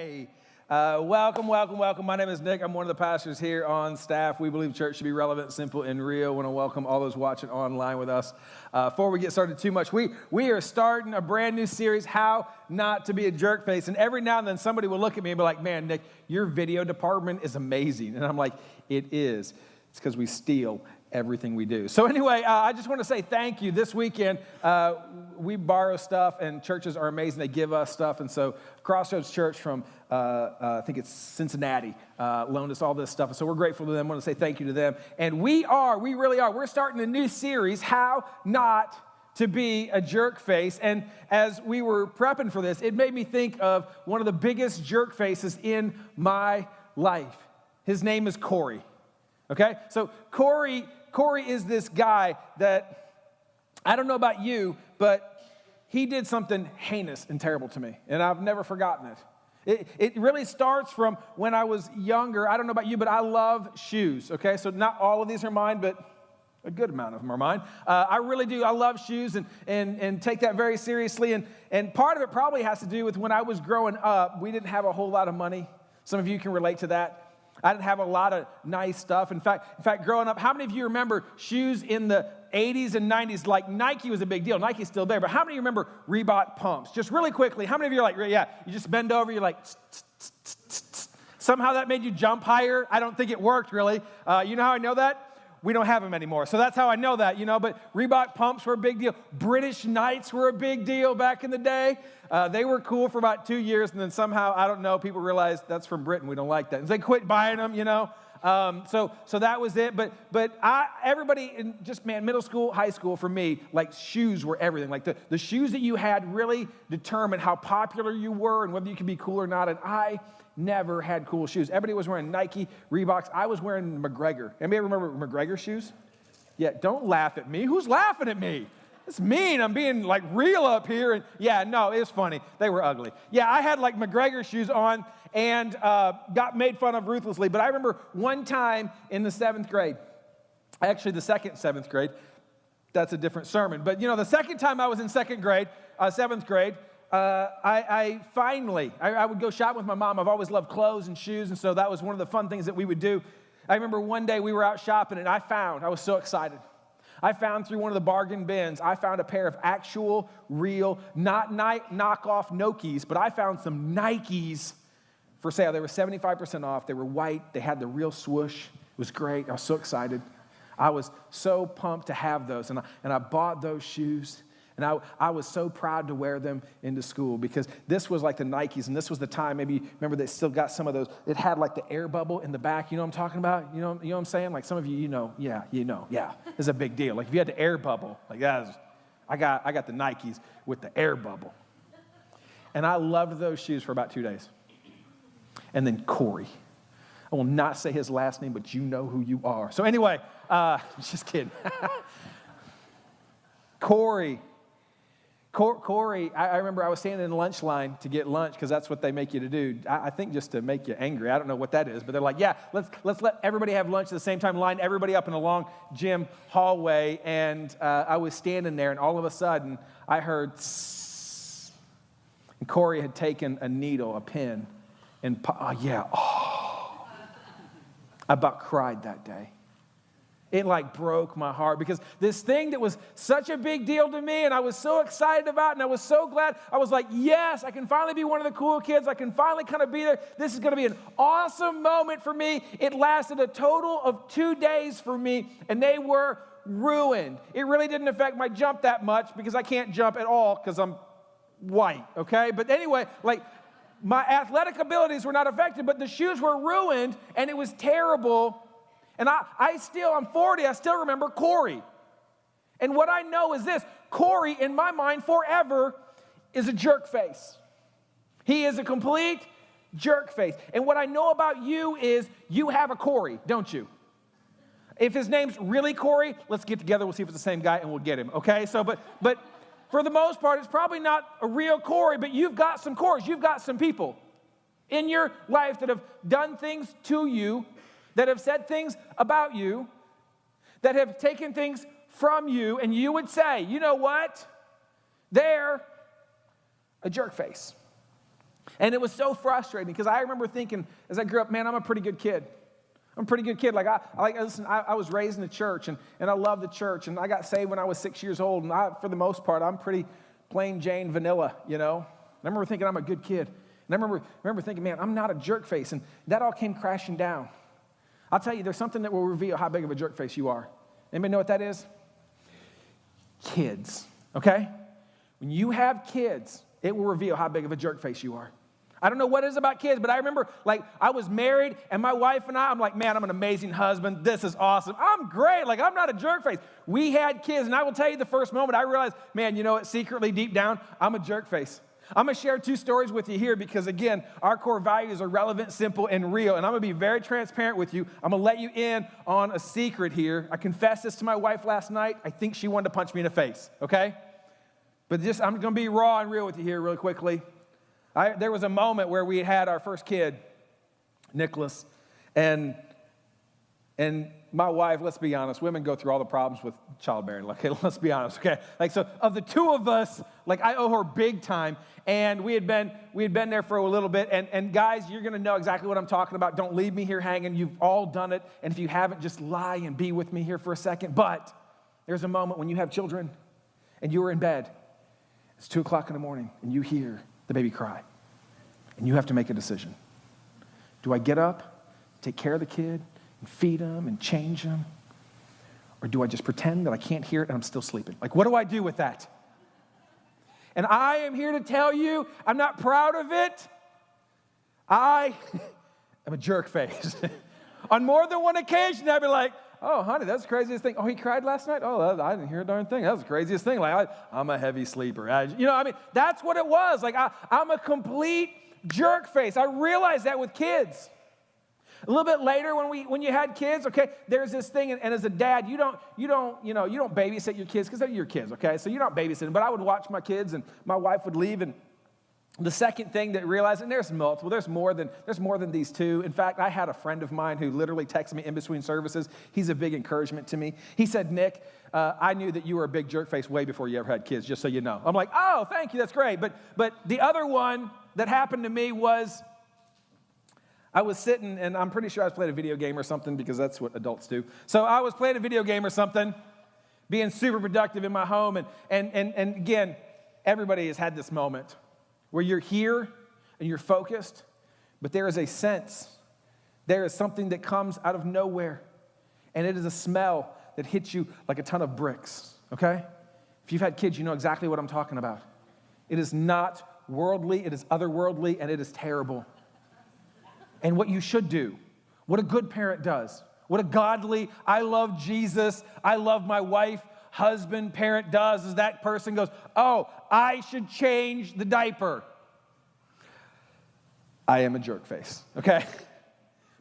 Hey, welcome. My name is Nick. I'm one of the pastors here on staff. We believe church should be relevant, simple, and real. I want to welcome all those watching online with us. Before we get started too much, we are starting a brand new series, How Not to Be a Jerkface. And every now and then somebody will look at me and be like, man, Nick, your video department is amazing. And I'm like, it is. It's because we steal everything we do. So anyway, I just want to say thank you. This weekend, we borrow stuff, and churches are amazing. They give us stuff. And so Crossroads Church from, I think it's Cincinnati, loaned us all this stuff. And so we're grateful to them. I want to say thank you to them. And we really are. We're starting a new series, How Not to Be a Jerkface. And as we were prepping for this, it made me think of one of the biggest jerk faces in my life. His name is Corey. Okay? So Corey is this guy that, I don't know about you, but he did something heinous and terrible to me, and I've never forgotten it. It really starts from when I was younger. I don't know about you, but I love shoes, okay? So not all of these are mine, but a good amount of them are mine. I really do. I love shoes and take that very seriously, and part of it probably has to do with when I was growing up, we didn't have a whole lot of money. Some of you can relate to that. I didn't have a lot of nice stuff. In fact, growing up, how many of you remember shoes in the 80s and 90s? Like Nike was a big deal. Nike's still there. But how many of you remember Reebok pumps? Just really quickly, how many of you are like, yeah, you just bend over, you're like, somehow that made you jump higher? I don't think it worked, really. You know how I know that? We don't have them anymore. So that's how I know that, But Reebok pumps were a big deal. British Knights were a big deal back in the day. They were cool for about 2 years, and then somehow, I don't know, people realized that's from Britain. We don't like that. And they quit buying them, So that was it. But everybody in middle school, high school, for me, like shoes were everything. Like the shoes that you had really determined how popular you were and whether you could be cool or not. And I never had cool shoes. Everybody was wearing Nike, Reeboks. I was wearing McGregor. Anybody remember McGregor shoes? Yeah, don't laugh at me. Who's laughing at me? It's mean. I'm being like real up here. And yeah, no, it's funny. They were ugly. Yeah, I had like McGregor shoes on and got made fun of ruthlessly. But I remember one time in the 7th grade, actually the second 7th grade, that's a different sermon. But the second time I was in 7th grade, I finally would go shopping with my mom. I've always loved clothes and shoes, and so that was one of the fun things that we would do. I remember one day we were out shopping, and I was so excited. I found through one of the bargain bins, I found a pair of actual, real, not knockoff Nokes, but I found some Nikes for sale. They were 75% off. They were white. They had the real swoosh. It was great. I was so excited. I was so pumped to have those, and I bought those shoes. And I was so proud to wear them into school because this was like the Nikes, and this was the time, maybe remember they still got some of those. It had like the air bubble in the back. You know what I'm talking about? You know what I'm saying? Like some of you, yeah. It's a big deal. Like if you had the air bubble, like I got the Nikes with the air bubble. And I loved those shoes for about 2 days. And then Corey. I will not say his last name, but you know who you are. So anyway, just kidding. Corey, I remember I was standing in the lunch line to get lunch because that's what they make you to do. I think just to make you angry. I don't know what that is, but they're like, yeah, let's let everybody have lunch at the same time. Line everybody up in a long gym hallway, and I was standing there, and all of a sudden I heard tss, and Corey had taken a needle, a pin, and I about cried that day. It like broke my heart because this thing that was such a big deal to me and I was so excited about and I was so glad. I was like, yes, I can finally be one of the cool kids. I can finally kind of be there. This is going to be an awesome moment for me. It lasted a total of 2 days for me and they were ruined. It really didn't affect my jump that much because I can't jump at all because I'm white, okay? But anyway, like my athletic abilities were not affected, but the shoes were ruined and it was terrible. And I'm 40, I still remember Corey. And what I know is this, Corey, in my mind, forever, is a jerk face. He is a complete jerk face. And what I know about you is you have a Corey, don't you? If his name's really Corey, let's get together, we'll see if it's the same guy, and we'll get him, okay? So, but for the most part, it's probably not a real Corey, but you've got some Corys. You've got some people in your life that have done things to you, that have said things about you, that have taken things from you, and you would say, you know what? They're a jerk face. And it was so frustrating because I remember thinking as I grew up, man, I'm a pretty good kid. I'm a pretty good kid. I was raised in the church, and I love the church, and I got saved when I was 6 years old, and for the most part, I'm pretty plain Jane vanilla, And I remember thinking I'm a good kid. And I remember thinking, man, I'm not a jerk face, and that all came crashing down. I'll tell you, there's something that will reveal how big of a jerk face you are. Anybody know what that is? Kids, okay? When you have kids, it will reveal how big of a jerk face you are. I don't know what it is about kids, but I remember, I was married, and my wife and I'm like, man, I'm an amazing husband. This is awesome. I'm great. I'm not a jerk face. We had kids, and I will tell you the first moment I realized, man, you know what? Secretly, deep down, I'm a jerk face. I'm going to share 2 stories with you here because, again, our core values are relevant, simple, and real, and I'm going to be very transparent with you. I'm going to let you in on a secret here. I confessed this to my wife last night. I think she wanted to punch me in the face, okay? But I'm going to be raw and real with you here really quickly. There was a moment where we had our first kid, Nicholas, and my wife, let's be honest, women go through all the problems with childbearing. Let's be honest, okay? So of the 2 of us, I owe her big time, and we had been there for a little bit, and guys, you're gonna know exactly what I'm talking about. Don't leave me here hanging. You've all done it, and if you haven't, just lie and be with me here for a second. But there's a moment when you have children, and you are in bed. It's 2 o'clock in the morning, and you hear the baby cry, and you have to make a decision. Do I get up, take care of the kid, and feed him and change him? Or do I just pretend that I can't hear it and I'm still sleeping? What do I do with that? And I am here to tell you, I'm not proud of it. I am a jerk face. On more than one occasion, I'd be like, oh, honey, that's the craziest thing. Oh, he cried last night? Oh, I didn't hear a darn thing. That was the craziest thing. I'm a heavy sleeper. That's what it was. I'm a complete jerk face. I realized that with kids. A little bit later, when you had kids, okay, there's this thing, and as a dad, you don't babysit your kids because they're your kids, okay? So you're not babysitting. But I would watch my kids, and my wife would leave, and the second thing that realized, and there's multiple, there's more than these 2. In fact, I had a friend of mine who literally texted me in between services. He's a big encouragement to me. He said, Nick, I knew that you were a big jerk face way before you ever had kids, just so you know. I'm like, oh, thank you, that's great. But the other one that happened to me was I was sitting, and I'm pretty sure I was playing a video game or something because that's what adults do. So I was playing a video game or something, being super productive in my home, and again, everybody has had this moment where you're here and you're focused, but there is a sense, there is something that comes out of nowhere, and it is a smell that hits you like a ton of bricks, okay? If you've had kids, you know exactly what I'm talking about. It is not worldly, it is otherworldly, and it is terrible. And what you should do, what a good parent does, what a godly, I love Jesus, I love my wife, husband, parent does, is that person goes, oh, I should change the diaper. I am a jerk face, okay?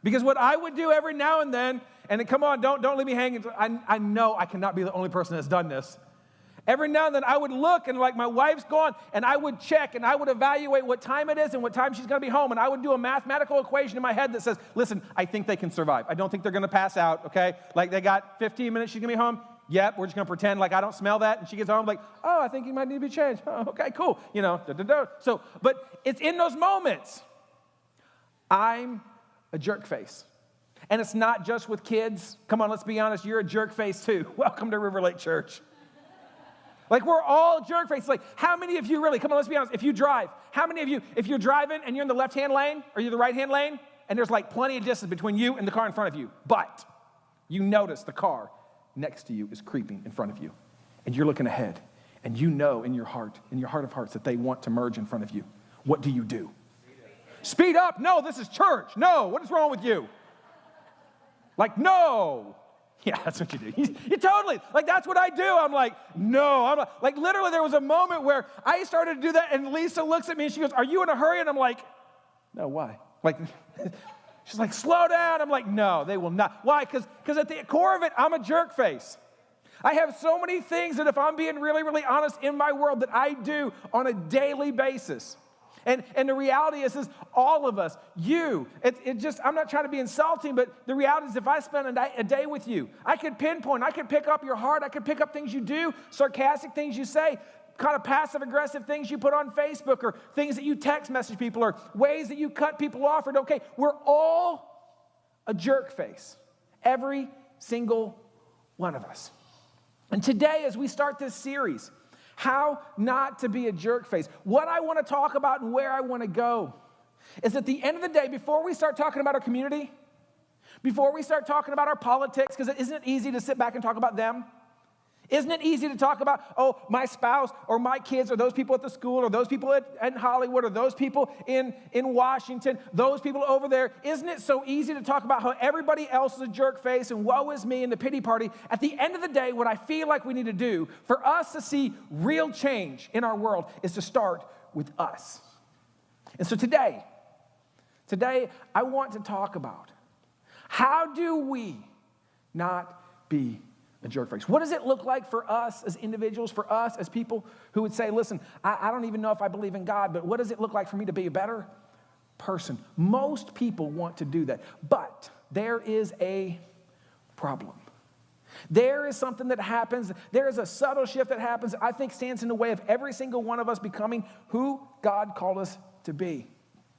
Because what I would do every now and then, and come on, don't leave me hanging. I know I cannot be the only person that's done this. Every now and then I would look and my wife's gone, and I would check and I would evaluate what time it is and what time she's going to be home, and I would do a mathematical equation in my head that says, listen, I think they can survive. I don't think they're going to pass out, okay? They got 15 minutes, she's going to be home. Yep, we're just going to pretend I don't smell that, and she gets home oh, I think you might need to be changed. Oh, okay, cool. So, but it's in those moments. I'm a jerk face. And it's not just with kids. Come on, let's be honest, you're a jerk face too. Welcome to River Lake Church. We're all jerk faces. How many of you really, come on, let's be honest, if you drive, how many of you, if you're driving and you're in the left-hand lane or you're the right-hand lane, and there's plenty of distance between you and the car in front of you, but you notice the car next to you is creeping in front of you, and you're looking ahead, and you know in your heart of hearts, that they want to merge in front of you. What do you do? Speed up. No, this is church. No, what is wrong with you? No. Yeah, that's what you do. You totally, that's what I do. I'm no. I'm literally there was a moment where I started to do that, and Lisa looks at me and she goes, are you in a hurry? And I'm no, why? She's slow down. I'm no, they will not. Why? Because at the core of it, I'm a jerk face. I have so many things that if I'm being really, really honest in my world that I do on a daily basis. And the reality is all of us, I'm not trying to be insulting, but the reality is if I spend a day with you, I could pinpoint, I could pick up your heart, I could pick up things you do, sarcastic things you say. kind of passive-aggressive things you put on Facebook or things that you text message people or ways that you cut people off or don't. Okay, we're all a jerk face. Every single one of us. And today, as we start this series, how not to be a jerk face, what I want to talk about and where I want to go is at the end of the day, before we start talking about our community, before we start talking about our politics, because isn't it easy to sit back and talk about them? Isn't it easy to talk about, oh, my spouse or my kids or those people at the school or those people in Hollywood or those people in Washington, those people over there? Isn't it so easy to talk about how everybody else is a jerk face and woe is me and the pity party? At the end of the day, what I feel like we need to do for us to see real change in our world is to start with us. And so today I want to talk about how do we not be a jerk face? What does it look like for us as individuals, for us as people who would say, listen, I don't even know if I believe in God, but what does it look like for me to be a better person? Most people want to do that, but there is a problem. There is something that happens. There is a subtle shift that happens that I think stands in the way of every single one of us becoming who God called us to be.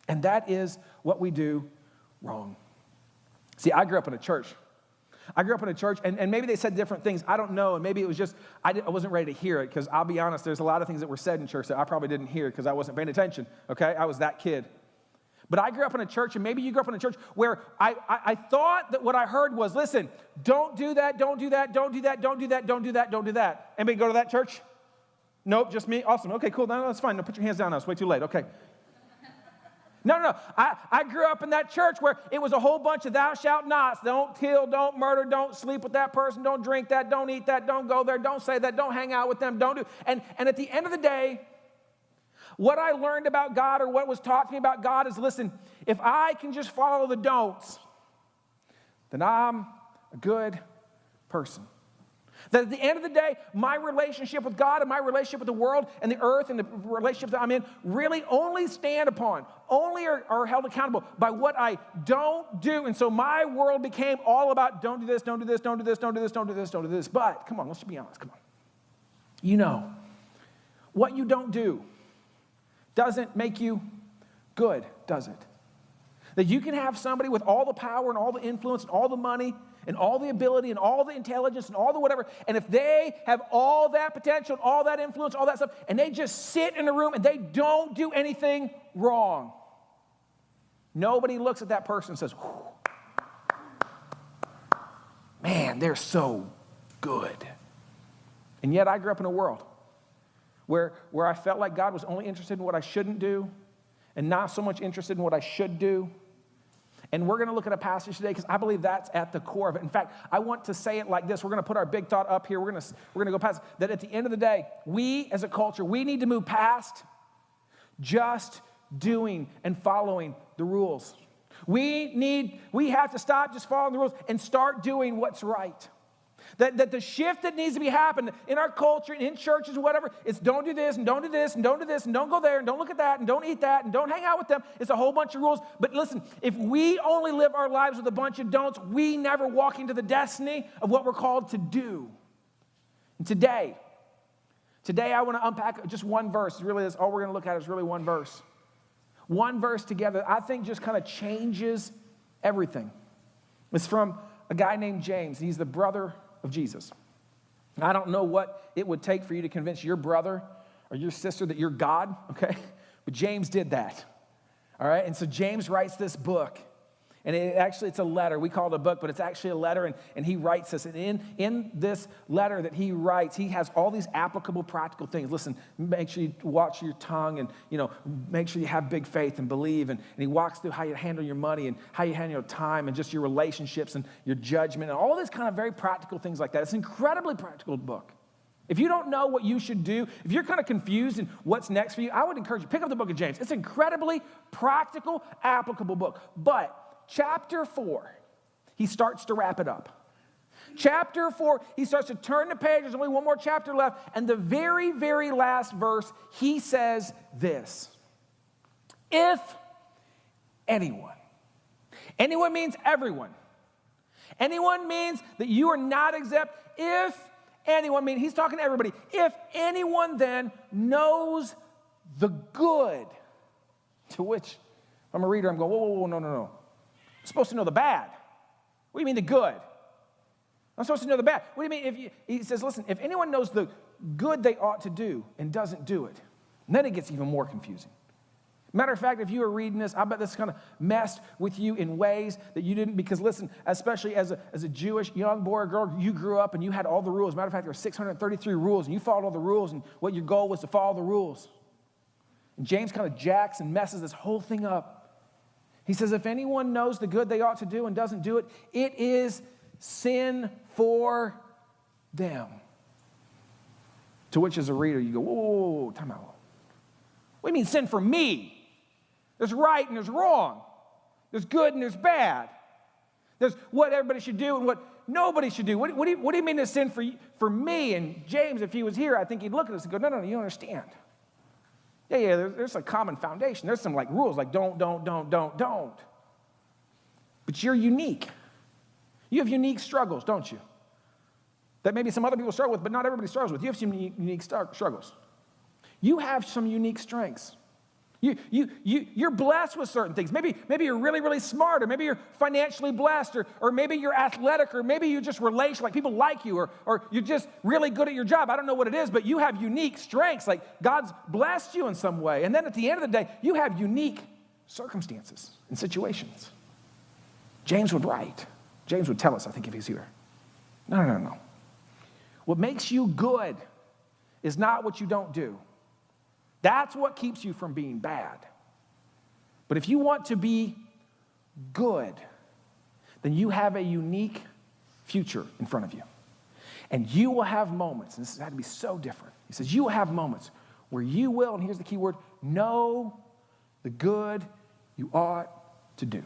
And that is what we do wrong. See, I grew up in a church. And maybe they said different things. I don't know, and maybe it was just, I wasn't ready to hear it, because I'll be honest, there's a lot of things that were said in church that I probably didn't hear because I wasn't paying attention, okay? I was that kid. But I grew up in a church, and maybe you grew up in a church where I thought that what I heard was, listen, don't do that, don't do that, don't do that, don't do that, don't do that, don't do that. Anybody go to that church? Nope, just me? Awesome. Okay, cool. No, that's fine. No, put your hands down now. It's way too late. Okay. No. I grew up in that church where it was a whole bunch of thou shalt nots. Don't kill, don't murder, don't sleep with that person, don't drink that, don't eat that, don't go there, don't say that, don't hang out with them, don't do. And at the end of the day, what I learned about God or what was taught to me about God is, listen, if I can just follow the don'ts, then I'm a good person. That at the end of the day, my relationship with God and my relationship with the world and the earth and the relationships that I'm in really only stand upon, only are held accountable by what I don't do. And so my world became all about don't do this, don't do this, don't do this, don't do this, don't do this, don't do this. But come on, let's be honest, come on. You know, what you don't do doesn't make you good, does it? That you can have somebody with all the power and all the influence and all the money and all the ability and all the intelligence and all the whatever, and if they have all that potential, all that influence, all that stuff, and they just sit in a room and they don't do anything wrong, nobody looks at that person and says, man, they're so good. And yet I grew up in a world where I felt like God was only interested in what I shouldn't do and not so much interested in what I should do. And we're going to look at a passage today because I believe that's at the core of it. In fact, I want to say it like this. We're going to put our big thought up here. We're going to go past that. At the end of the day, we as a culture, we need to move past just doing and following the rules. We have to stop just following the rules and start doing what's right. That the shift that needs to be happening in our culture and in churches or whatever, it's don't do this and don't do this and don't do this and don't go there and don't look at that and don't eat that and don't hang out with them. It's a whole bunch of rules. But listen, if we only live our lives with a bunch of don'ts, we never walk into the destiny of what we're called to do. And today I want to unpack just one verse. Really, that's all we're going to look at is really one verse. One verse together, I think just kind of changes everything. It's from a guy named James. He's the brother of Jesus. I don't know what it would take for you to convince your brother or your sister that you're God, okay? But James did that, all right? And so James writes this book, and it's a letter. We call it a book, but it's actually a letter, and he writes this. And in this letter that he writes, he has all these applicable, practical things. Listen, make sure you watch your tongue, and make sure you have big faith and believe. And he walks through how you handle your money and how you handle your time and just your relationships and your judgment and all this kind of very practical things like that. It's an incredibly practical book. If you don't know what you should do, if you're kind of confused in what's next for you, I would encourage you, pick up the book of James. It's an incredibly practical, applicable book. But Chapter 4, he starts to wrap it up. Chapter 4, he starts to turn the page. There's only one more chapter left. And the very, very last verse, he says this. If anyone means everyone. Anyone means that you are not exempt. If anyone, I mean, he's talking to everybody. If anyone then knows the good, to which I'm a reader, I'm going, whoa, no. I'm supposed to know the bad. What do you mean the good? I'm supposed to know the bad. What do you mean? He says, listen, if anyone knows the good they ought to do and doesn't do it, then it gets even more confusing. Matter of fact, if you were reading this, I bet this kind of messed with you in ways that you didn't, because listen, especially as a Jewish young boy or girl, you grew up and you had all the rules. Matter of fact, there were 633 rules, and you followed all the rules, and what your goal was to follow the rules. And James kind of jacks and messes this whole thing up. He says, if anyone knows the good they ought to do and doesn't do it, it is sin for them. To which, as a reader, you go, whoa, time out. What do you mean sin for me? There's right and there's wrong. There's good and there's bad. There's what everybody should do and what nobody should do. What do you mean there's sin for me? And James, if he was here, I think he'd look at us and go, no, you don't understand. Yeah, there's a common foundation. There's some like rules, like don't. But you're unique. You have unique struggles, don't you? That maybe some other people struggle with, but not everybody struggles with. You have some unique struggles. You have some unique strengths. You're blessed with certain things. Maybe you're really, really smart, or maybe you're financially blessed, or maybe you're athletic, or maybe you're just relational, like people like you, or you're just really good at your job. I don't know what it is, but you have unique strengths, like God's blessed you in some way. And then at the end of the day, you have unique circumstances and situations. James would write. James would tell us, I think, if he's here. No. What makes you good is not what you don't do. That's what keeps you from being bad. But if you want to be good, then you have a unique future in front of you. And you will have moments, and this has had to be so different. He says, you will have moments where you will, and here's the key word, know the good you ought to do.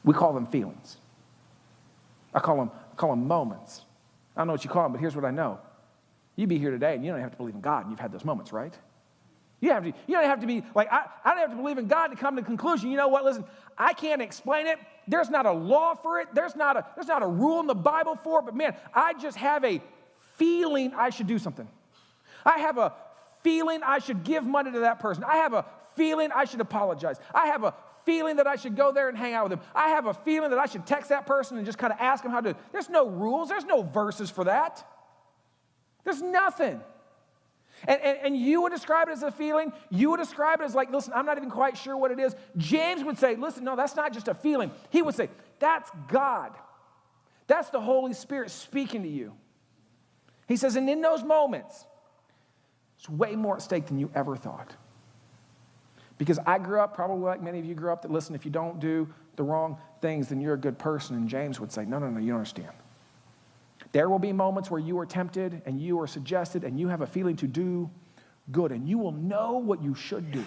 We call them feelings. I call them moments. I don't know what you call them, but here's what I know. You'd be here today, and you don't have to believe in God, and you've had those moments, right? You don't have to be like, I don't have to believe in God to come to the conclusion, you know what, listen, I can't explain it. There's not a law for it. There's not a rule in the Bible for it, but man, I just have a feeling I should do something. I have a feeling I should give money to that person. I have a feeling I should apologize. I have a feeling that I should go there and hang out with them. I have a feeling that I should text that person and just kind of ask them how to do it. There's no rules. There's no verses for that. There's nothing. And you would describe it as a feeling. You would describe it as like, listen, I'm not even quite sure what it is. James would say, listen, no, that's not just a feeling. He would say, that's God. That's the Holy Spirit speaking to you. He says, and in those moments, it's way more at stake than you ever thought. Because I grew up, probably like many of you grew up, that listen, if you don't do the wrong things, then you're a good person. And James would say, no, you don't understand. There will be moments where you are tempted and you are suggested and you have a feeling to do good, and you will know what you should do.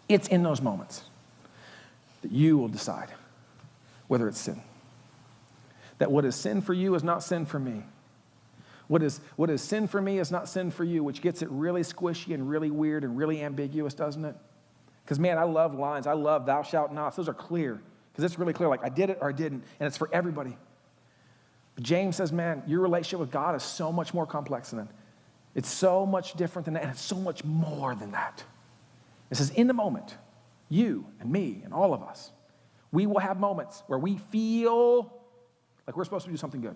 It's in those moments that you will decide whether it's sin. That what is sin for you is not sin for me. What is sin for me is not sin for you, which gets it really squishy and really weird and really ambiguous, doesn't it? Because, man, I love lines. I love thou shalt not. Those are clear because it's really clear, like I did it or I didn't, and it's for everybody. But James says, man, your relationship with God is so much more complex than that. It's so much different than that, and it's so much more than that. It says, in the moment, you and me and all of us, we will have moments where we feel like we're supposed to do something good.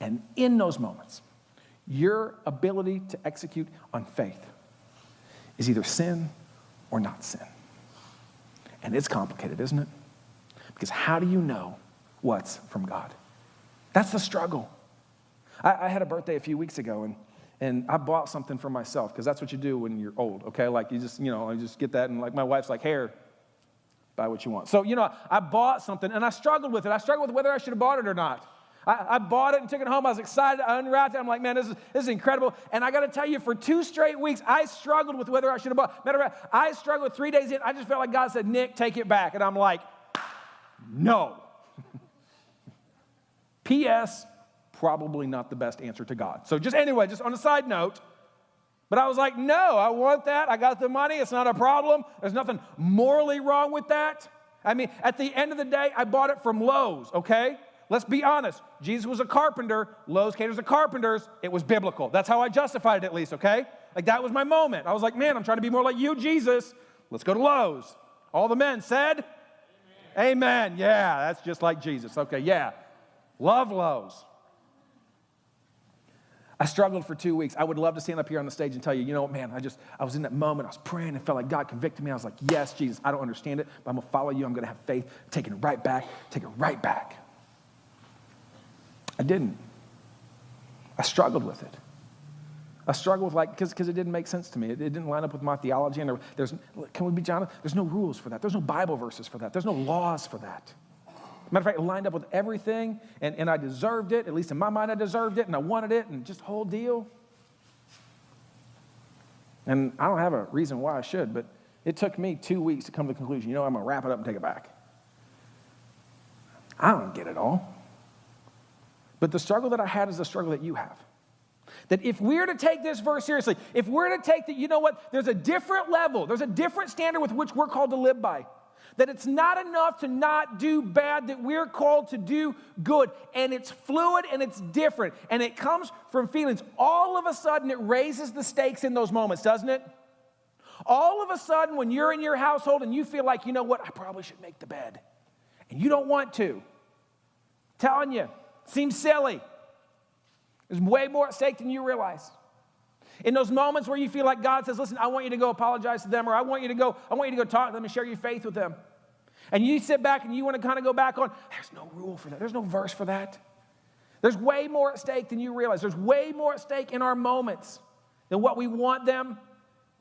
And in those moments, your ability to execute on faith is either sin or not sin. And it's complicated, isn't it? Because how do you know what's from God? That's the struggle. I had a birthday a few weeks ago, and I bought something for myself, because that's what you do when you're old, okay? Like you just get that, and like my wife's like, here, buy what you want. So, I bought something, and I struggled with it. I struggled with whether I should have bought it or not. I bought it and took it home. I was excited. I unwrapped it. I'm like, man, this is incredible. And I got to tell you, for 2 straight weeks, I struggled with whether I should have bought. Matter of fact, I struggled 3 days in. I just felt like God said, Nick, take it back. And I'm like, no. P.S., probably not the best answer to God. So just on a side note, but I was like, no, I want that. I got the money. It's not a problem. There's nothing morally wrong with that. I mean, at the end of the day, I bought it from Lowe's, okay? let's be honest. Jesus was a carpenter. Lowe's caters to carpenters. It was biblical. That's how I justified it at least, okay? Like that was my moment. I was like, man, I'm trying to be more like you, Jesus. Let's go to Lowe's. All the men said, Amen. Yeah, that's just like Jesus. Okay, yeah. Love Lowe's. I struggled for 2 weeks. I would love to stand up here on the stage and tell you, you know what, man, I was in that moment. I was praying and felt like God convicted me. I was like, yes, Jesus, I don't understand it, but I'm going to follow you. I'm going to have faith. Take it right back. Take it right back. I didn't. I struggled with it. I struggled with because it didn't make sense to me. It didn't line up with my theology. And can we be honest? There's no rules for that. There's no Bible verses for that. There's no laws for that. Matter of fact, it lined up with everything, and I deserved it. At least in my mind, I deserved it, and I wanted it, and just the whole deal. And I don't have a reason why I should, but it took me 2 weeks to come to the conclusion, you know, I'm going to wrap it up and take it back. I don't get it all. But the struggle that I had is the struggle that you have. That if we're to take this verse seriously, if we're to take that, you know what, there's a different level, there's a different standard with which we're called to live by. That it's not enough to not do bad, that we're called to do good. And it's fluid and it's different. And it comes from feelings. All of a sudden, it raises the stakes in those moments, doesn't it? All of a sudden, when you're in your household and you feel like, you know what, I probably should make the bed. And you don't want to. Telling you, seems silly. There's way more at stake than you realize. In those moments where you feel like God says, listen, I want you to go apologize to them, or I want you to go talk to them and share your faith with them. And you sit back and you want to kind of go back on, there's no rule for that. There's no verse for that. There's way more at stake than you realize. There's way more at stake in our moments than what we want them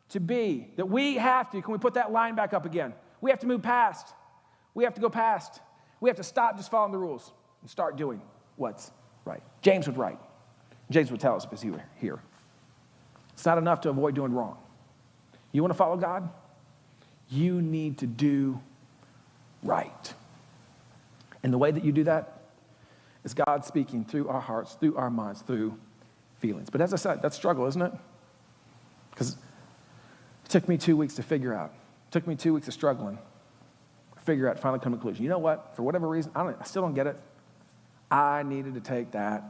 to be. That we have to, can we put that line back up again? We have to move past. We have to go past. We have to stop just following the rules and start doing what's right. James would write. James would tell us because he were here. It's not enough to avoid doing wrong. You want to follow God? You need to do right. And the way that you do that is God speaking through our hearts, through our minds, through feelings. But as I said, that's struggle, isn't it? Because it took me 2 weeks to figure out. It took me 2 weeks of struggling to figure out, finally come to a conclusion. You know what? For whatever reason, I still don't get it. I needed to take that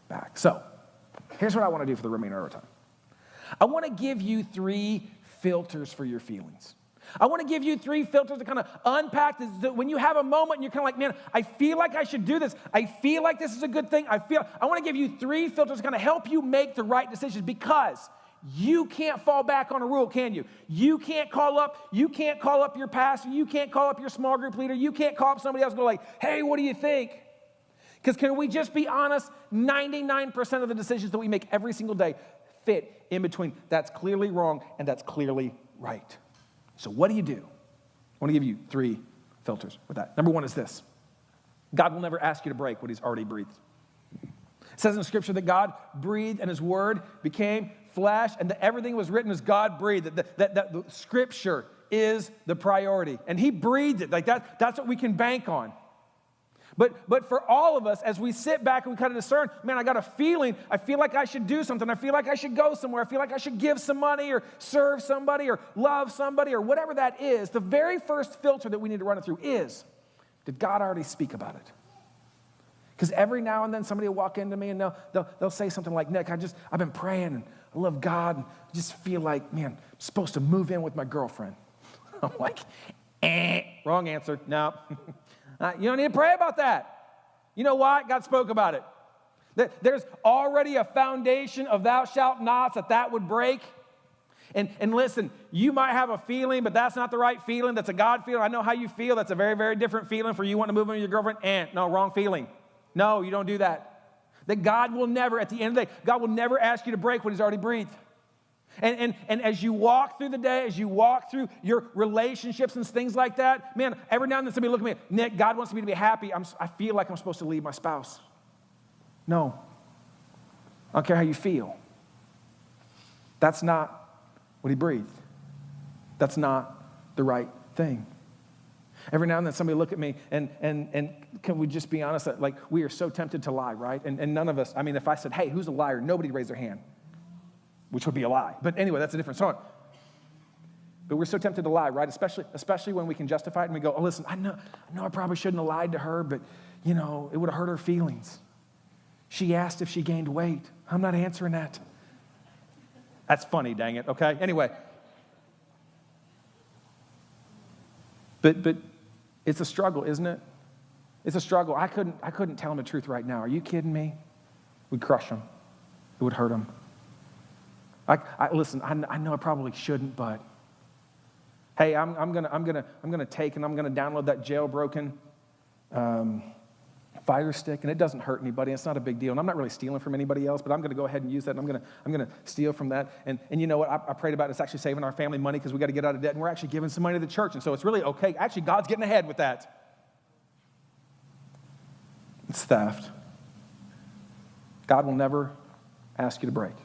back. So here's what I want to do for the remainder of our time. I want to give you 3 filters for your feelings. I want to give you 3 filters to kind of unpack this. When you have a moment and you're kind of like, man, I feel like I should do this. I feel like this is a good thing. I want to give you 3 filters to kind of help you make the right decisions, because you can't fall back on a rule, can you? You can't call up your pastor. You can't call up your small group leader. You can't call up somebody else and go like, hey, what do you think? Because can we just be honest? 99% of the decisions that we make every single day fit in between that's clearly wrong and that's clearly right. So what do you do? I want to give you 3 filters with that. Number 1 is this. God will never ask you to break what he's already breathed. It says in Scripture that God breathed and his word became flesh, and that everything was written as God breathed, that the Scripture is the priority. And he breathed it. Like that's what we can bank on. But for all of us, as we sit back and we kind of discern, man, I got a feeling, I feel like I should do something. I feel like I should go somewhere. I feel like I should give some money or serve somebody or love somebody or whatever that is. The very first filter that we need to run it through is, did God already speak about it? Because every now and then somebody will walk into me and they'll say something like, Nick, I've been praying and I love God and I just feel like, man, I'm supposed to move in with my girlfriend. I'm like, wrong answer. No. You don't need to pray about that. You know why? God spoke about it. There's already a foundation of thou shalt nots that would break. And listen, you might have a feeling, but that's not the right feeling. That's a God feeling. I know how you feel. That's a very, very different feeling for you wanting to move in with your girlfriend. No, wrong feeling. No, you don't do that. That God will never, at the end of the day, God will never ask you to break what he's already breathed. And as you walk through the day, as you walk through your relationships and things like that, man, every now and then somebody look at me, Nick, God wants me to be happy. I feel like I'm supposed to leave my spouse. No. I don't care how you feel. That's not what he breathed. That's not the right thing. Every now and then somebody look at me and can we just be honest, that like we are so tempted to lie, right? And none of us, I mean, if I said, hey, who's a liar? Nobody raised their hand. Which would be a lie. But anyway, that's a different story. But we're so tempted to lie, right? Especially when we can justify it and we go, oh, listen, I know I probably shouldn't have lied to her, but, it would have hurt her feelings. She asked if she gained weight. I'm not answering that. That's funny, dang it, okay? Anyway. But it's a struggle, isn't it? It's a struggle. I couldn't tell him the truth right now. Are you kidding me? We'd crush him. It would hurt him. Listen, I know I probably shouldn't, but hey, I'm gonna take and I'm gonna download that jailbroken Fire Stick, and it doesn't hurt anybody. It's not a big deal, and I'm not really stealing from anybody else, but I'm gonna go ahead and use that. And I'm gonna steal from that. And you know what? I prayed about it. It's actually saving our family money because we got to get out of debt, and we're actually giving some money to the church, and so it's really okay. Actually, God's getting ahead with that. It's theft. God will never ask you to break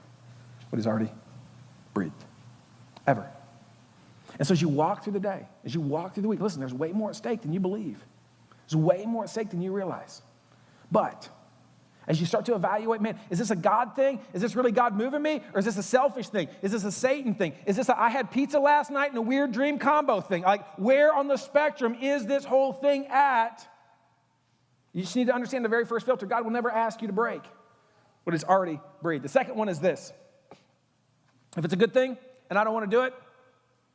what He's already breathed, ever. And so as you walk through the day, as you walk through the week, listen, there's way more at stake than you believe. There's way more at stake than you realize. But as you start to evaluate, man, is this a God thing? Is this really God moving me? Or is this a selfish thing? Is this a Satan thing? Is this I had pizza last night and a weird dream combo thing? Like, where on the spectrum is this whole thing at? You just need to understand the very first filter. God will never ask you to break what He's already breathed. The second one is this. If it's a good thing and I don't want to do it,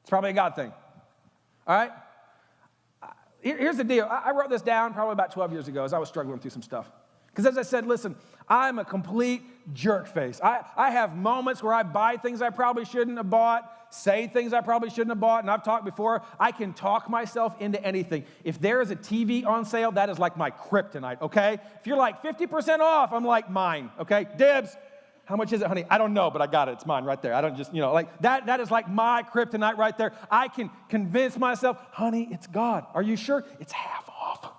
it's probably a God thing. All right? Here's the deal. I wrote this down probably about 12 years ago as I was struggling through some stuff. Because as I said, listen, I'm a complete jerk face. I have moments where I buy things I probably shouldn't have bought, say things I probably shouldn't have bought, and I've talked before, I can talk myself into anything. If there is a TV on sale, that is like my kryptonite, okay? If you're like 50% off, I'm like mine, okay? Dibs. How much is it, honey? I don't know, but I got it. It's mine right there. I don't just, like that is like my kryptonite right there. I can convince myself, honey, it's God. Are you sure? It's half off.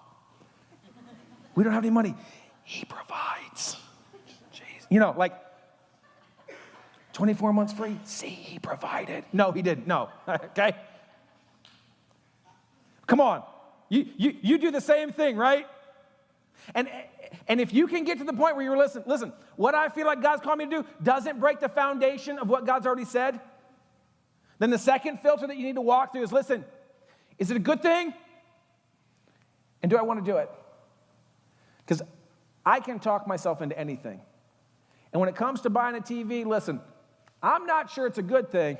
We don't have any money. He provides. Jeez. Like 24 months free. See, He provided. No, He didn't. No. Okay? Come on. You do the same thing, right? And if you can get to the point where you're listen, what I feel like God's calling me to do doesn't break the foundation of what God's already said, then the second filter that you need to walk through is, listen, is it a good thing? And do I want to do it? Because I can talk myself into anything. And when it comes to buying a TV, listen, I'm not sure it's a good thing,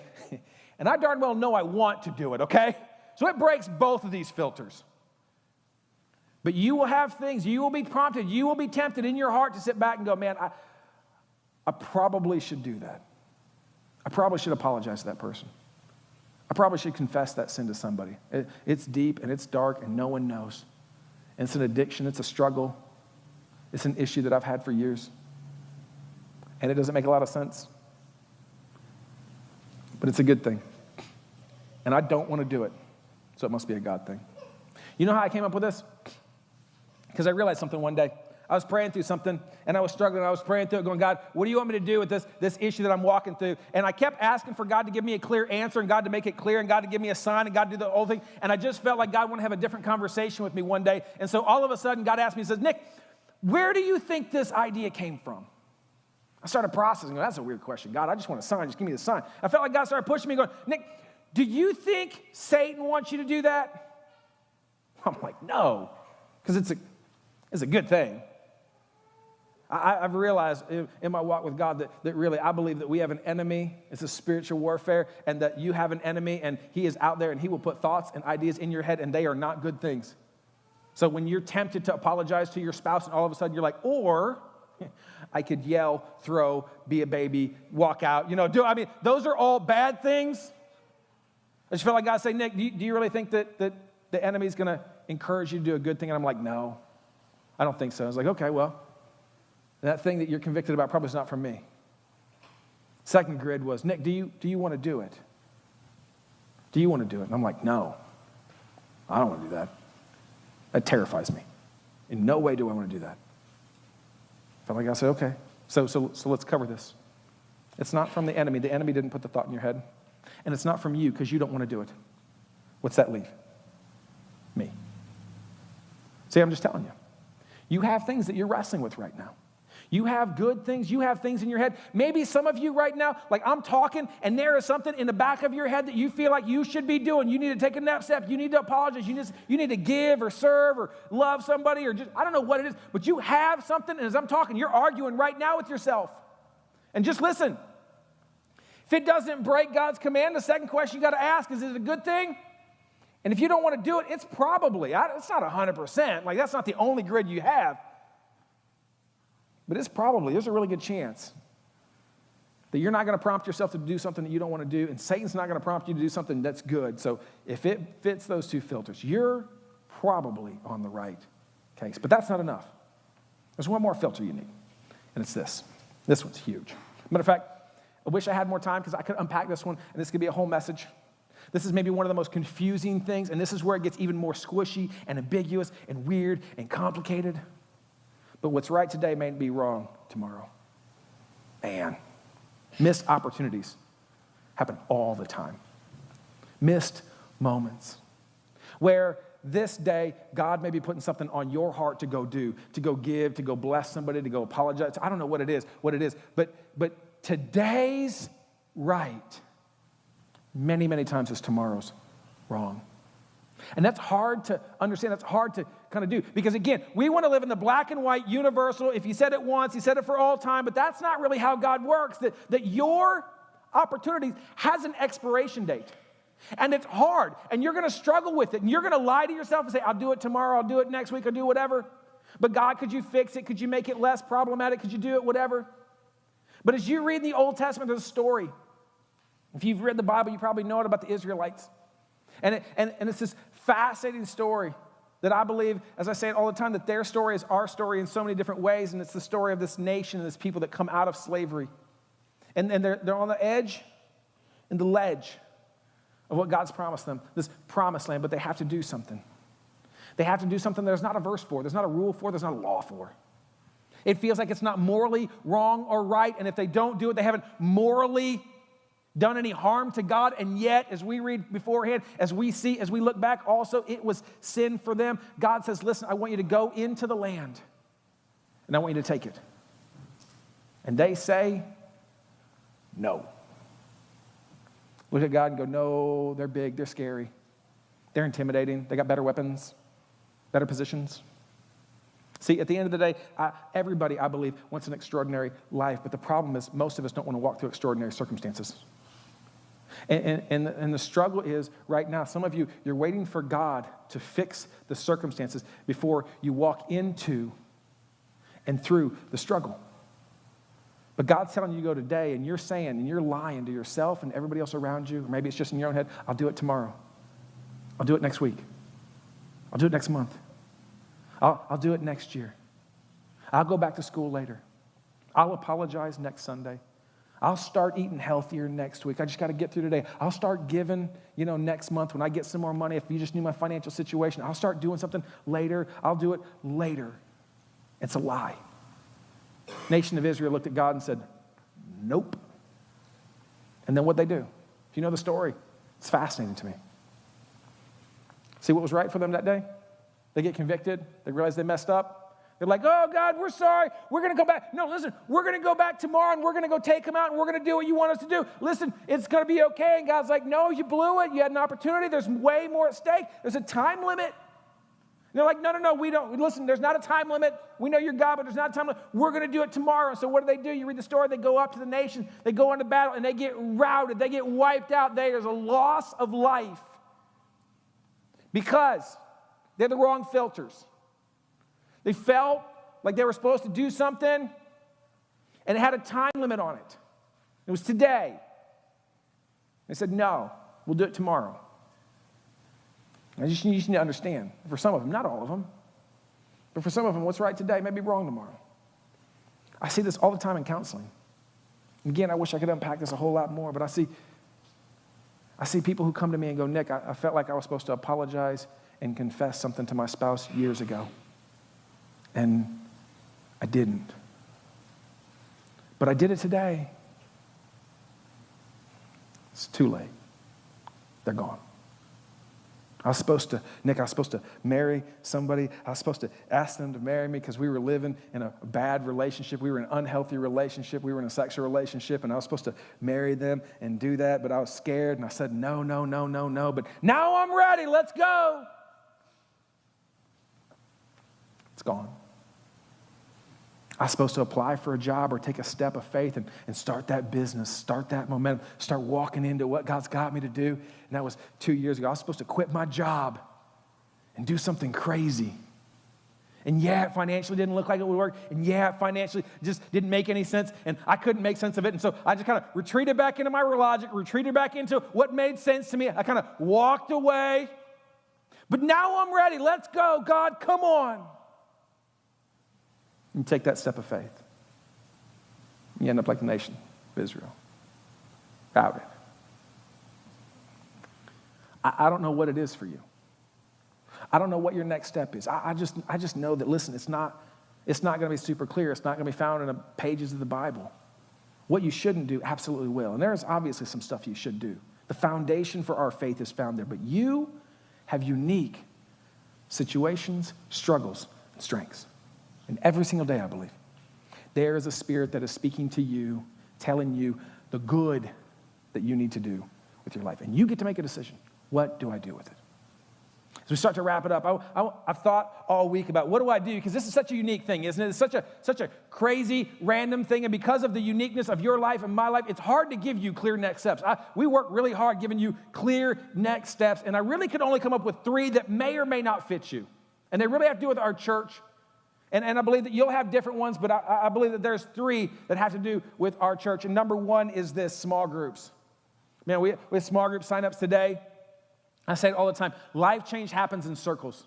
and I darn well know I want to do it, okay? So it breaks both of these filters. But you will have things, you will be prompted, you will be tempted in your heart to sit back and go, man, I probably should do that. I probably should apologize to that person. I probably should confess that sin to somebody. It's deep and it's dark and no one knows. And it's an addiction, it's a struggle. It's an issue that I've had for years. And it doesn't make a lot of sense. But it's a good thing. And I don't want to do it. So it must be a God thing. You know how I came up with this? Because I realized something one day. I was praying through something, and I was struggling. I was praying through it, going, God, what do you want me to do with this issue that I'm walking through? And I kept asking for God to give me a clear answer, and God to make it clear, and God to give me a sign, and God to do the whole thing. And I just felt like God wanted to have a different conversation with me one day. And so all of a sudden, God asked me, He says, Nick, where do you think this idea came from? I started processing. That's a weird question. God, I just want a sign. Just give me the sign. I felt like God started pushing me, going, Nick, do you think Satan wants you to do that? I'm like, no, because it's a good thing. I've realized in my walk with God that really I believe that we have an enemy. It's a spiritual warfare, and that you have an enemy, and he is out there, and he will put thoughts and ideas in your head, and they are not good things. So when you're tempted to apologize to your spouse, and all of a sudden you're like, or I could yell, throw, be a baby, walk out. Those are all bad things. I just felt like God say, Nick, do you really think that the enemy's going to encourage you to do a good thing? And I'm like, no, I don't think so. I was like, okay, well, that thing that you're convicted about probably is not from me. Second grid was, Nick, do you want to do it? Do you want to do it? And I'm like, no, I don't want to do that. That terrifies me. In no way do I want to do that. Felt like I said, okay, so let's cover this. It's not from the enemy. The enemy didn't put the thought in your head. And it's not from you because you don't want to do it. What's that leave? Me. See, I'm just telling you. You have things that you're wrestling with right now. You have good things. You have things in your head. Maybe some of you right now, like I'm talking, and there is something in the back of your head that you feel like you should be doing. You need to take a next step. You need to apologize. You need to give or serve or love somebody or just, I don't know what it is, but you have something, and as I'm talking, you're arguing right now with yourself. And just listen. If it doesn't break God's command, the second question you got to ask is it a good thing? And if you don't want to do it, it's probably, it's not 100%. Like that's not the only grid you have. But there's a really good chance that you're not going to prompt yourself to do something that you don't want to do, and Satan's not going to prompt you to do something that's good. So if it fits those two filters, you're probably on the right case. But that's not enough. There's one more filter you need, and it's this. This one's huge. Matter of fact, I wish I had more time because I could unpack this one, and this could be a whole message. This is maybe one of the most confusing things, and this is where it gets even more squishy and ambiguous and weird and complicated. But what's right today may be wrong tomorrow. Man, missed opportunities happen all the time. Missed moments where this day God may be putting something on your heart to go do, to go give, to go bless somebody, to go apologize. I don't know what it is, but today's right many, many times is tomorrow's wrong. And that's hard to understand. That's hard to kind of do. Because again, we want to live in the black and white universal. If he said it once, he said it for all time. But that's not really how God works. That your opportunity has an expiration date. And it's hard. And you're going to struggle with it. And you're going to lie to yourself and say, I'll do it tomorrow. I'll do it next week. I'll do whatever. But God, could you fix it? Could you make it less problematic? Could you do it? Whatever. But as you read the Old Testament, there's a story. If you've read the Bible, you probably know it about the Israelites. And it's this fascinating story that I believe, as I say it all the time, that their story is our story in so many different ways, and it's the story of this nation and this people that come out of slavery. And they're on the edge and the ledge of what God's promised them, this promised land, but they have to do something. They have to do something there's not a verse for, there's not a rule for, there's not a law for. It feels like it's not morally wrong or right, and if they don't do it, they haven't morally done any harm to God, and yet, as we read beforehand, as we see, as we look back, also, it was sin for them. God says, listen, I want you to go into the land, and I want you to take it. And they say, no. Look at God and go, no, they're big, they're scary, they're intimidating, they got better weapons, better positions. See, at the end of the day, everybody, I believe, wants an extraordinary life, but the problem is most of us don't want to walk through extraordinary circumstances. And the struggle is, right now, some of you, you're waiting for God to fix the circumstances before you walk into and through the struggle. But God's telling you to go today, and you're saying, and you're lying to yourself and everybody else around you, or maybe it's just in your own head, I'll do it tomorrow. I'll do it next week. I'll do it next month. I'll do it next year. I'll go back to school later. I'll apologize next Sunday. I'll start eating healthier next week. I just got to get through today. I'll start giving, next month when I get some more money. If you just knew my financial situation, I'll start doing something later. I'll do it later. It's a lie. Nation of Israel looked at God and said, nope. And then what'd they do? If you know the story, it's fascinating to me. See what was right for them that day? They get convicted. They realize they messed up. They're like, oh, God, we're sorry. We're going to go back. No, listen, we're going to go back tomorrow, and we're going to go take them out, and we're going to do what you want us to do. Listen, it's going to be okay. And God's like, no, you blew it. You had an opportunity. There's way more at stake. There's a time limit. And they're like, no, we don't. Listen, there's not a time limit. We know you're God, but there's not a time limit. We're going to do it tomorrow. So what do? You read the story. They go up to the nation. They go into battle, and they get routed. They get wiped out. There's a loss of life because they're the wrong filters. They felt like they were supposed to do something, and it had a time limit on it. It was today. They said, no, we'll do it tomorrow. You just need to understand, for some of them, not all of them, but for some of them, what's right today may be wrong tomorrow. I see this all the time in counseling. Again, I wish I could unpack this a whole lot more, but I see people who come to me and go, Nick, I felt like I was supposed to apologize and confess something to my spouse years ago. And I didn't. But I did it today. It's too late. They're gone. I was supposed to marry somebody. I was supposed to ask them to marry me because we were living in a bad relationship. We were in an unhealthy relationship. We were in a sexual relationship, and I was supposed to marry them and do that, but I was scared, and I said, no. But now I'm ready. Let's go. It's gone. I was supposed to apply for a job or take a step of faith and start that business, start that momentum, start walking into what God's got me to do. And that was 2 years ago. I was supposed to quit my job and do something crazy. And yeah, it financially didn't look like it would work. And yeah, it financially just didn't make any sense. And I couldn't make sense of it. And so I just kind of retreated back into my logic, retreated back into what made sense to me. I kind of walked away. But now I'm ready. Let's go. God, come on. You take that step of faith. You end up like the nation of Israel. Routed. I don't know what it is for you. I don't know what your next step is. I just know that, listen, it's not going to be super clear. It's not going to be found in the pages of the Bible. What you shouldn't do absolutely will. And there's obviously some stuff you should do. The foundation for our faith is found there. But you have unique situations, struggles, and strengths. And every single day, I believe, there is a spirit that is speaking to you, telling you the good that you need to do with your life. And you get to make a decision. What do I do with it? As we start to wrap it up, I've thought all week about what do I do? Because this is such a unique thing, isn't it? It's such a crazy, random thing. And because of the uniqueness of your life and my life, it's hard to give you clear next steps. We work really hard giving you clear next steps. And I really could only come up with 3 that may or may not fit you. And they really have to do with our church. And I believe that you'll have different ones, but I believe that there's 3 that have to do with our church. And number 1 is this, small groups. Man, we have small group signups today. I say it all the time. Life change happens in circles.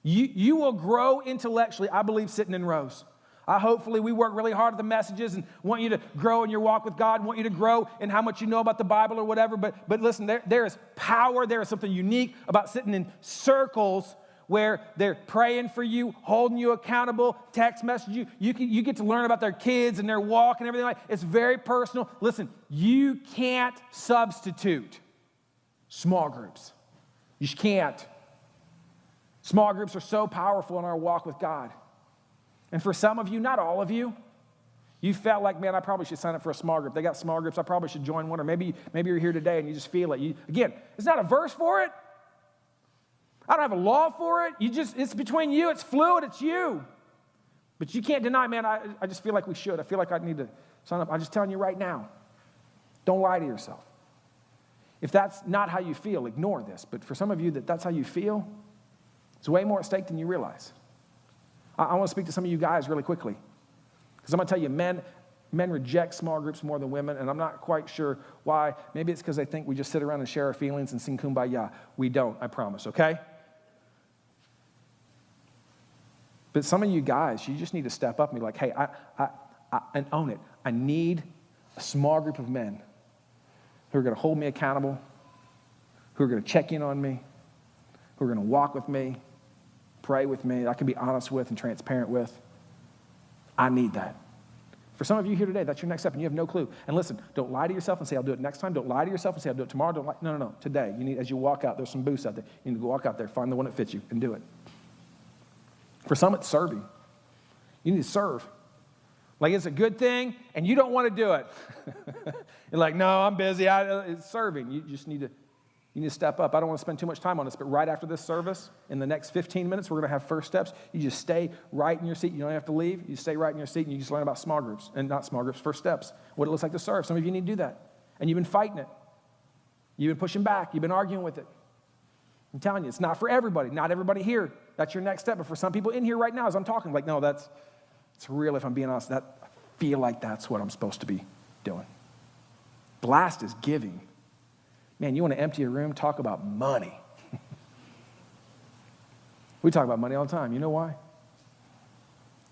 You will grow intellectually, I believe, sitting in rows. Hopefully, we work really hard at the messages and want you to grow in your walk with God, want you to grow in how much you know about the Bible or whatever. But listen, there is power. There is something unique about sitting in circles where they're praying for you, holding you accountable, text message you. You get to learn about their kids and their walk and everything like that. It's very personal. Listen, you can't substitute small groups. You just can't. Small groups are so powerful in our walk with God. And for some of you, not all of you, you felt like, man, I probably should sign up for a small group. They got small groups. I probably should join one. Or maybe you're here today and you just feel it. Again, it's not a verse for it. I don't have a law for it. It's between you. It's fluid. It's you. But you can't deny, man, I just feel like we should. I feel like I need to sign up. I'm just telling you right now, don't lie to yourself. If that's not how you feel, ignore this. But for some of you that's how you feel, it's way more at stake than you realize. I want to speak to some of you guys really quickly. Because I'm going to tell you, men reject small groups more than women, and I'm not quite sure why. Maybe it's because they think we just sit around and share our feelings and sing Kumbaya. We don't, I promise, okay? But some of you guys, you just need to step up and be like, hey, and own it. I need a small group of men who are going to hold me accountable, who are going to check in on me, who are going to walk with me, pray with me, I can be honest with and transparent with. I need that. For some of you here today, that's your next step, and you have no clue. And listen, don't lie to yourself and say, I'll do it next time. Don't lie to yourself and say, I'll do it tomorrow. No. Today, you need, as you walk out, there's some booths out there. You need to walk out there, find the one that fits you, and do it. For some, it's serving. You need to serve. Like it's a good thing, and you don't want to do it. You're like, no, I'm busy. It's serving. You just need to step up. I don't want to spend too much time on this, but right after this service, in the next 15 minutes, we're going to have first steps. You just stay right in your seat. You don't have to leave. You stay right in your seat, and you just learn about small groups, and not small groups, first steps, what it looks like to serve. Some of you need to do that, and you've been fighting it. You've been pushing back. You've been arguing with it. I'm telling you, it's not for everybody. Not everybody here. That's your next step. But for some people in here right now, as I'm talking, like, no, it's real. If I'm being honest, I feel like that's what I'm supposed to be doing. The last is giving. Man, you want to empty a room? Talk about money. We talk about money all the time. You know why?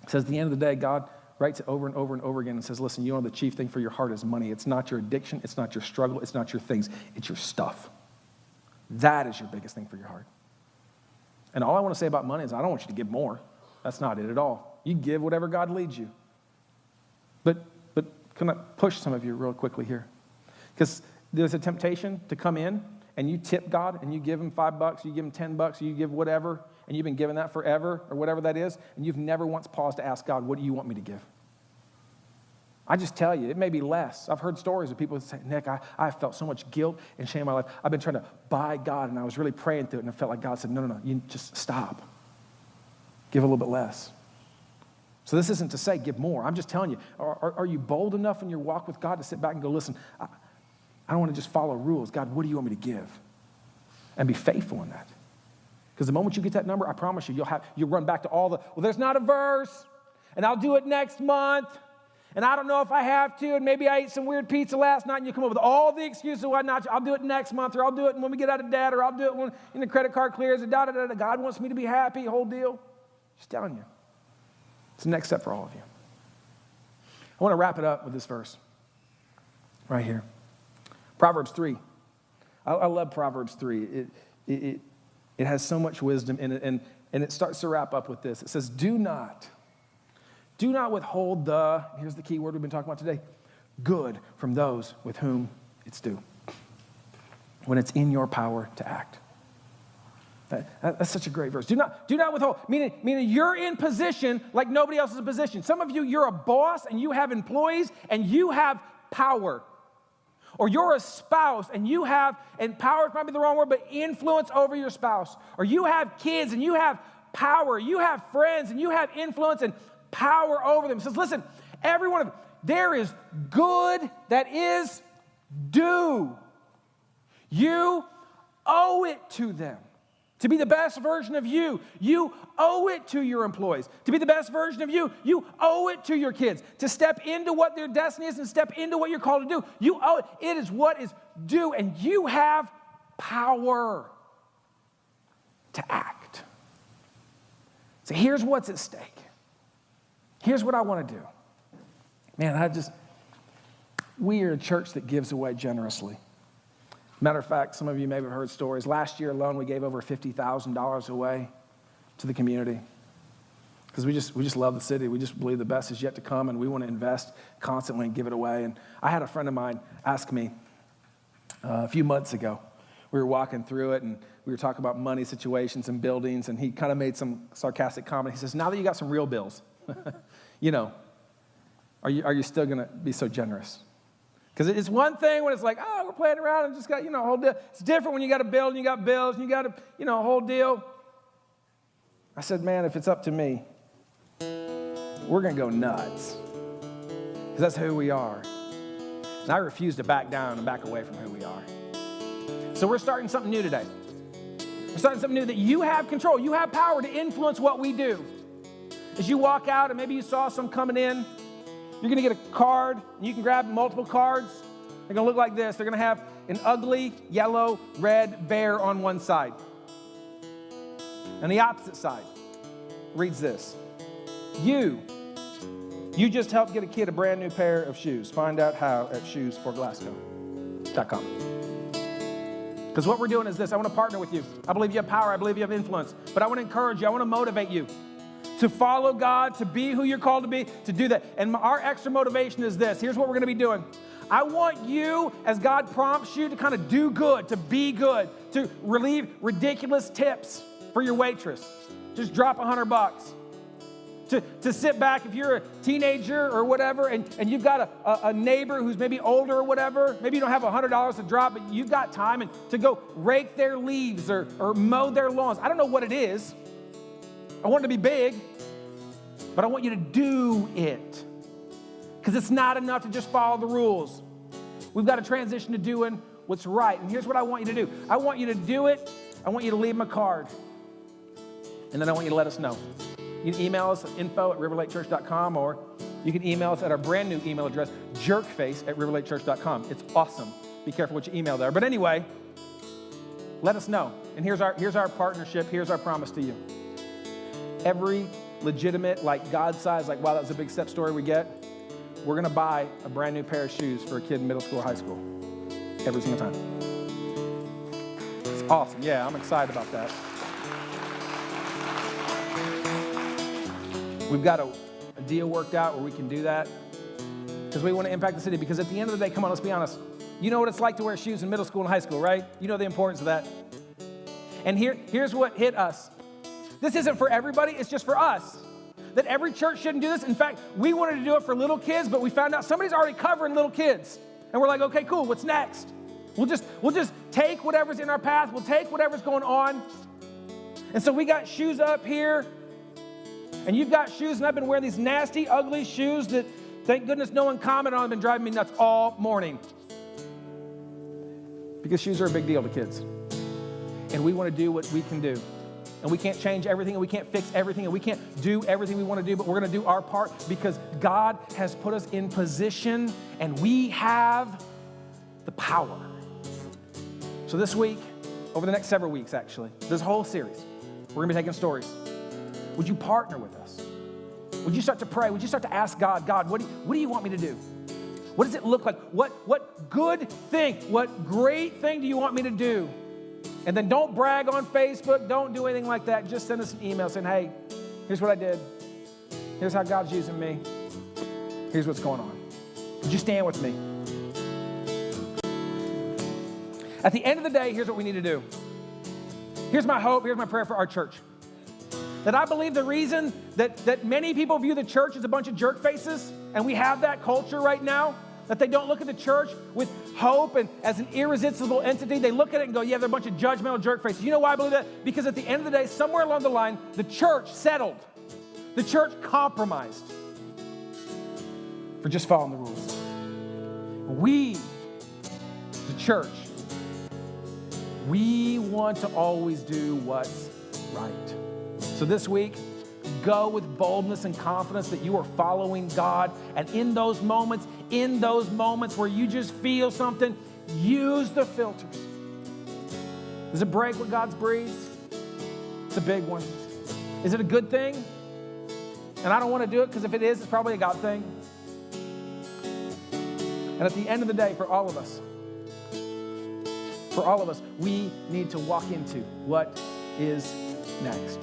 It says at the end of the day, God writes it over and over and over again and says, listen, you know the chief thing for your heart is money. It's not your addiction. It's not your struggle. It's not your things. It's your stuff. That is your biggest thing for your heart. And all I want to say about money is I don't want you to give more. That's not it at all. You give whatever God leads you. But can I push some of you real quickly here? Because there's a temptation to come in and you tip God and you give him $5, you give him $10, you give whatever, and you've been giving that forever or whatever that is, and you've never once paused to ask God, what do you want me to give? I just tell you, it may be less. I've heard stories of people that say, Nick, I felt so much guilt and shame in my life. I've been trying to buy God, and I was really praying through it, and I felt like God said, no, you just stop. Give a little bit less. So this isn't to say give more. I'm just telling you, are you bold enough in your walk with God to sit back and go, listen, I don't want to just follow rules. God, what do you want me to give? And be faithful in that. Because the moment you get that number, I promise you, you'll run back to all the, well, there's not a verse, and I'll do it next month, and I don't know if I have to, and maybe I ate some weird pizza last night, and you come up with all the excuses why not to. I'll do it next month, or I'll do it when we get out of debt, or I'll do it when the credit card clears, and da-da-da-da. God wants me to be happy, whole deal. Just telling you. It's the next step for all of you. I want to wrap it up with this verse right here. Proverbs 3. I love Proverbs 3. It has so much wisdom in it, and it starts to wrap up with this. It says, do not withhold here's the key word we've been talking about today, good from those with whom it's due, when it's in your power to act. That's such a great verse. Do not withhold, meaning you're in position like nobody else is in position. Some of you, you're a boss and you have employees and you have power. Or you're a spouse and you have, and power might be the wrong word, but influence over your spouse. Or you have kids and you have power. You have friends and you have influence and power over them. It says, listen, every one of them, there is good that is due. You owe it to them. To be the best version of you, you owe it to your employees. To be the best version of you, you owe it to your kids. To step into what their destiny is and step into what you're called to do, you owe it. It is what is due, and you have power to act. So here's what's at stake. Here's what I want to do. Man, we are a church that gives away generously. Matter of fact, some of you may have heard stories. Last year alone, we gave over $50,000 away to the community because we just love the city. We just believe the best is yet to come, and we want to invest constantly and give it away. And I had a friend of mine ask me a few months ago. We were walking through it, and we were talking about money situations and buildings, and he kind of made some sarcastic comment. He says, now that you got some real bills, are you still going to be so generous? Because it's one thing when it's like, oh, we're playing around and just got, a whole deal. It's different when you got a bill and you got bills and you got a whole deal. I said, man, if it's up to me, we're going to go nuts. Because that's who we are. And I refuse to back down and back away from who we are. So we're starting something new today. We're starting something new that you have control. You have power to influence what we do. As you walk out and maybe you saw some coming in, you're going to get a card, and you can grab multiple cards. They're going to look like this. They're going to have an ugly, yellow, red bear on one side. And the opposite side reads this. You just helped get a kid a brand new pair of shoes. Find out how at shoesforglasgow.com. Because what we're doing is this. I want to partner with you. I believe you have power. I believe you have influence. But I want to encourage you. I want to motivate you to follow God, to be who you're called to be, to do that. And our extra motivation is this. Here's what we're going to be doing. I want you, as God prompts you, to kind of do good, to be good, to relieve ridiculous tips for your waitress. Just drop $100. To sit back if you're a teenager or whatever, and you've got a neighbor who's maybe older or whatever. Maybe you don't have $100 to drop, but you've got time, and to go rake their leaves or mow their lawns. I don't know what it is. I want it to be big, but I want you to do it. Because it's not enough to just follow the rules. We've got to transition to doing what's right. And here's what I want you to do. I want you to do it. I want you to leave them a card. And then I want you to let us know. You can email us at info@riverlakechurch.com, or you can email us at our brand new email address, jerkface@riverlakechurch.com. It's awesome. Be careful what you email there. But anyway, let us know. And here's our partnership. Here's our promise to you. Every legitimate, like God-sized, like, wow, that was a big step story we get, we're going to buy a brand new pair of shoes for a kid in middle school or high school. Every single time. It's awesome. Yeah, I'm excited about that. We've got a deal worked out where we can do that because we want to impact the city. Because at the end of the day, come on, let's be honest, You know what it's like to wear shoes in middle school and high school, right? You know the importance of that. And here's what hit us. This isn't for everybody, it's just for us. That every church shouldn't do this. In fact, we wanted to do it for little kids, but we found out somebody's already covering little kids. And we're like, okay, cool, what's next? We'll just take whatever's in our path. We'll take whatever's going on. And so we got shoes up here. And you've got shoes, and I've been wearing these nasty, ugly shoes that, thank goodness, no one commented on. Have been driving me nuts all morning. Because shoes are a big deal to kids. And we want to do what we can do. And we can't change everything, and we can't fix everything, and we can't do everything we want to do, but we're going to do our part because God has put us in position, and we have the power. So this week, over the next several weeks, actually, this whole series, we're going to be taking stories. Would you partner with us? Would you start to pray? Would you start to ask God, what do you want me to do? What does it look like? What good thing, what great thing do you want me to do? And then don't brag on Facebook. Don't do anything like that. Just send us an email saying, hey, here's what I did. Here's how God's using me. Here's what's going on. Would you stand with me? At the end of the day, here's what we need to do. Here's my hope. Here's my prayer for our church. That I believe the reason that many people view the church as a bunch of jerk faces, and we have that culture right now, that they don't look at the church with hope and as an irresistible entity. They look at it and go, yeah, they're a bunch of judgmental jerk faces. You know why I believe that? Because at the end of the day, somewhere along the line, the church settled. The church compromised for just following the rules. We, the church, we want to always do what's right. So this week, go with boldness and confidence that you are following God. And in those moments where you just feel something, use the filters. Does it break what God's breathed? It's a big one. Is it a good thing? And I don't want to do it because if it is, it's probably a God thing. And at the end of the day, for all of us, we need to walk into what is next,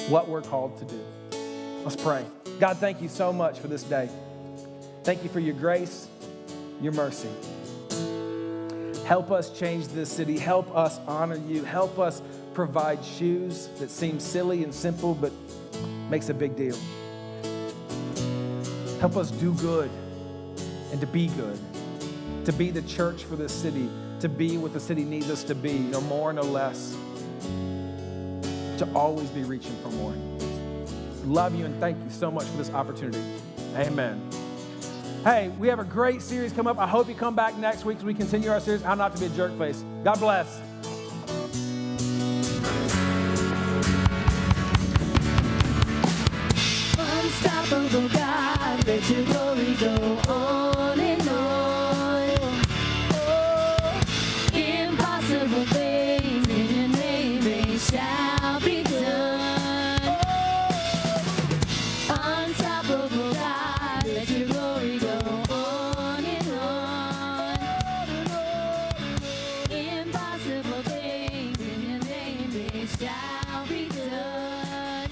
what we're called to do. Let's pray. God, thank you so much for this day. Thank you for your grace, your mercy. Help us change this city. Help us honor you. Help us provide shoes that seem silly and simple, but makes a big deal. Help us do good and to be good, to be the church for this city, to be what the city needs us to be, no more, no less, to always be reaching for more. Love you and thank you so much for this opportunity. Amen. Hey, we have a great series come up. I hope you come back next week as we continue our series, How Not to Be a Jerkface. God bless. Unstoppable God, let your glory go on and on. Oh, impossible things in your name, they shall be done. Unstoppable God, let your glory go on and on. Impossible things in your name, they shall be done.